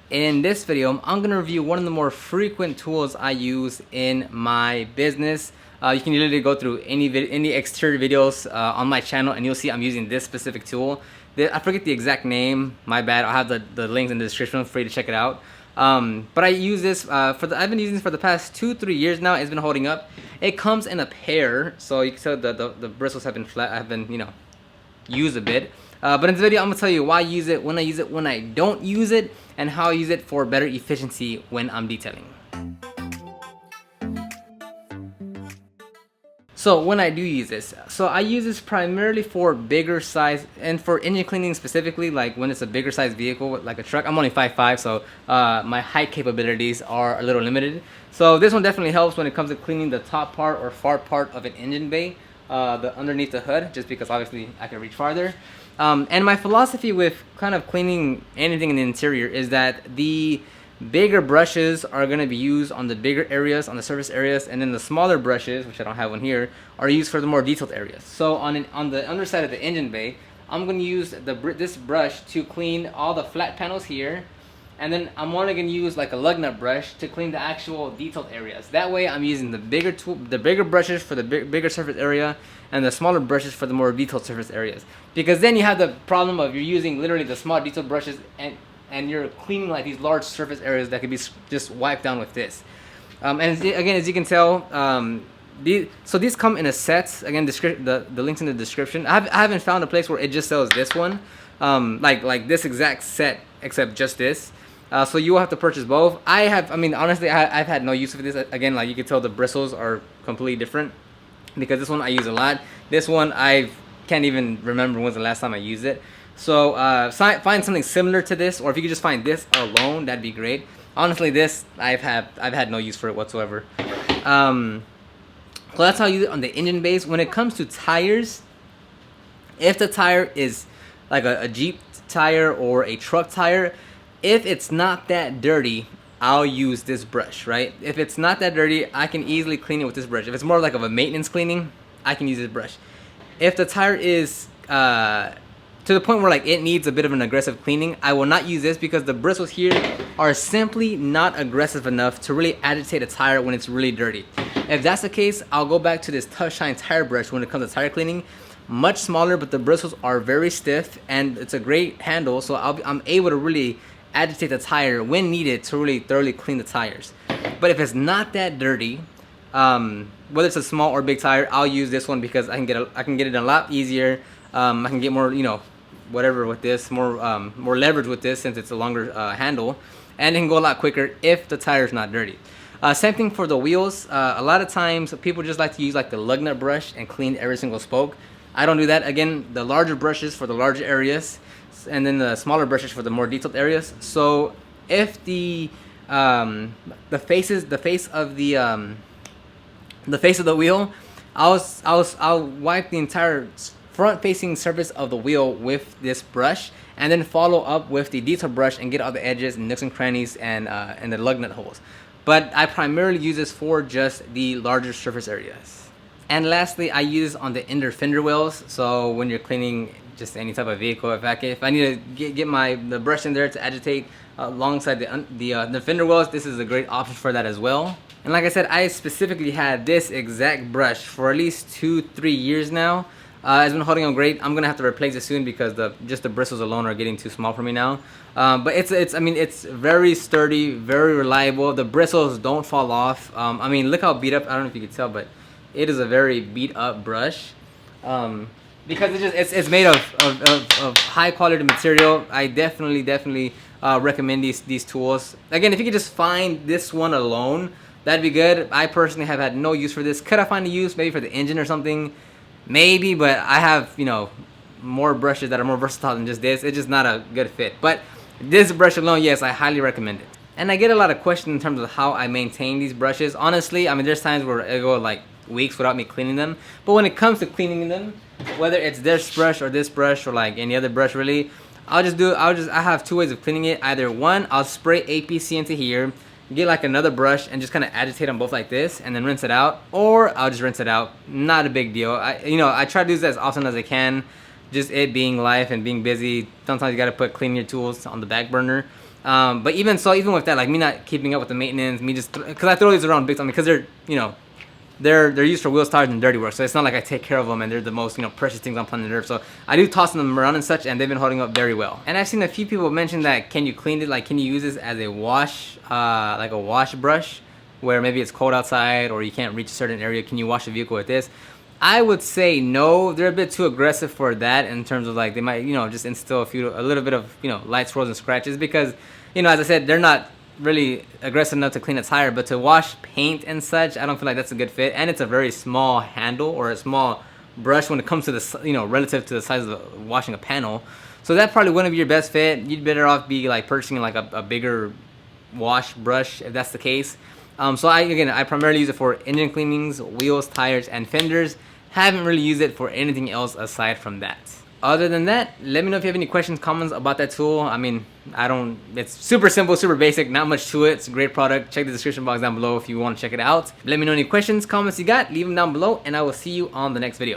In this video, I'm going to review one of the more frequent tools I use in my business. You can literally go through any exterior videos on my channel and you'll see I'm using this specific tool. I forget the exact name, my bad. I'll have the links in the description for you to check it out. But I use this I've been using this for the past 2-3 years now. It's been holding up. It comes in a pair, so you can tell the bristles have been flat, have been, you know, used a bit. But in this video, I'm gonna tell you why I use it, when I don't use it, and how I use it for better efficiency when I'm detailing. So when I do use this, so I use this primarily for bigger size and for engine cleaning specifically, like when it's a bigger size vehicle like a truck. I'm only 5'5", so my height capabilities are a little limited. So this one definitely helps when it comes to cleaning the top part or far part of an engine bay, underneath the hood, just because obviously I can reach farther. And my philosophy with kind of cleaning anything in the interior is that the bigger brushes are going to be used on the bigger areas, on the surface areas, and then the smaller brushes, which I don't have one here, are used for the more detailed areas. So on the underside of the engine bay, I'm going to use this brush to clean all the flat panels here, and then I'm only going to use like a lug nut brush to clean the actual detailed areas. That way I'm using the bigger brushes for the bigger surface area and the smaller brushes for the more detailed surface areas. Because then you have the problem of you're using literally the small detailed brushes and you're cleaning like these large surface areas that could be just wiped down with this. And again, as you can tell, these come in a set. Again, the link's in the description. I haven't found a place where it just sells this one, like this exact set, except just this. So you will have to purchase both. Honestly, I've had no use for this. Again, like you can tell, the bristles are completely different because this one I use a lot. This one I can't even remember when's the last time I used it. So find something similar to this, or if you could just find this alone, that'd be great. Honestly, this I've had no use for it whatsoever. So that's how I use it on the engine base. When it comes to tires, if the tire is like a Jeep tire or a truck tire, if it's not that dirty, I'll use this brush, right? If it's not that dirty, I can easily clean it with this brush. If it's more like of a maintenance cleaning, I can use this brush. If the tire is to the point where like it needs a bit of an aggressive cleaning, I will not use this because the bristles here are simply not aggressive enough to really agitate a tire when it's really dirty. If that's the case, I'll go back to this Tough Shine tire brush when it comes to tire cleaning. Much smaller, but the bristles are very stiff and it's a great handle, so I'm able to really agitate the tire when needed to really thoroughly clean the tires. But if it's not that dirty, whether it's a small or big tire, I'll use this one because I can get it a lot easier. I can get more, whatever with this, more leverage with this since it's a longer handle, and it can go a lot quicker if the tire is not dirty. Same thing for the wheels. A lot of times people just like to use like the lug nut brush and clean every single spoke. I don't do that. Again, the larger brushes for the larger areas, and then the smaller brushes for the more detailed areas. So if the face of the wheel, I'll wipe the entire front-facing surface of the wheel with this brush, and then follow up with the detail brush and get all the edges and nooks and crannies and the lug nut holes. But I primarily use this for just the larger surface areas. And lastly, I use this on the inner fender wells. So when you're cleaning just any type of vehicle, if I need to get the brush in there to agitate alongside the fender wells, this is a great option for that as well. And like I said, I specifically had this exact brush for at least 2-3 years now. It's been holding on great. I'm gonna have to replace it soon because just the bristles alone are getting too small for me now. But it's very sturdy, very reliable. The bristles don't fall off. Look how beat up. I don't know if you can tell, but it is a very beat up brush. Because it's made of high quality material. I definitely recommend these tools. Again, if you could just find this one alone, that'd be good. I personally have had no use for this. Could I find a use maybe for the engine or something? Maybe, but I have, more brushes that are more versatile than just this. It's just not a good fit. But this brush alone, yes, I highly recommend it. And I get a lot of questions in terms of how I maintain these brushes. Honestly, there's times where I go like weeks without me cleaning them. But when it comes to cleaning them, whether it's this brush or like any other brush really, I have two ways of cleaning it. Either one, I'll spray APC into here, get like another brush and just kind of agitate them both like this and then rinse it out, or I'll just rinse it out. Not a big deal. I try to do this as often as I can. Just it being life and being busy, sometimes you got to put cleaning your tools on the back burner. But even so, even with that, like me not keeping up with the maintenance, me just because I throw these around big time because they're, you know, they're used for wheels, tires, and dirty work. So it's not like I take care of them and they're the most, you know, precious things on planet Earth. So I do toss them around and such, and they've been holding up very well. And I've seen a few people mention that can you clean it? Like, can you use this as a wash, like a wash brush, where maybe it's cold outside or you can't reach a certain area? Can you wash the vehicle with this? I would say no. They're a bit too aggressive for that in terms of like they might, you know, just instill a little bit of, you know, light swirls and scratches because, you know, as I said, they're not really aggressive enough to clean a tire, but to wash paint and such, I don't feel like that's a good fit. And it's a very small handle or a small brush when it comes to the, you know, relative to the size of washing a panel. So that probably wouldn't be your best fit. You'd better off be like purchasing like a bigger wash brush if that's the case. So I primarily use it for engine cleanings, wheels, tires, and fenders. Haven't really used it for anything else aside from that. Other than that, let me know if you have any questions, comments about that tool. I mean, it's super simple, super basic, not much to it. It's a great product. Check the description box down below if you want to check it out. Let me know any questions, comments you got, leave them down below, and I will see you on the next video.